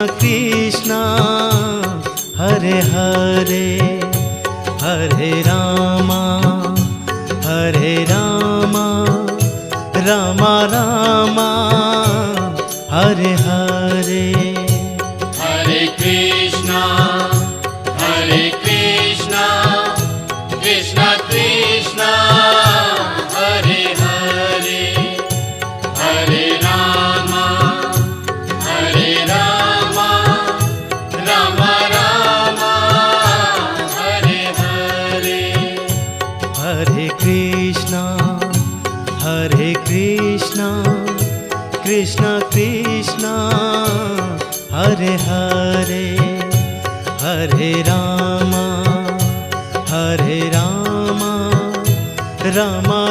Krishna Hare Hare Hare Rama Rama Rama Hare Hare. Hare Krishna Krishna Krishna Hare Hare, Hare Rama Rama Rama Hare Hare. Hare Krishna Krishna Krishna Hare Hare Hare Rama Rama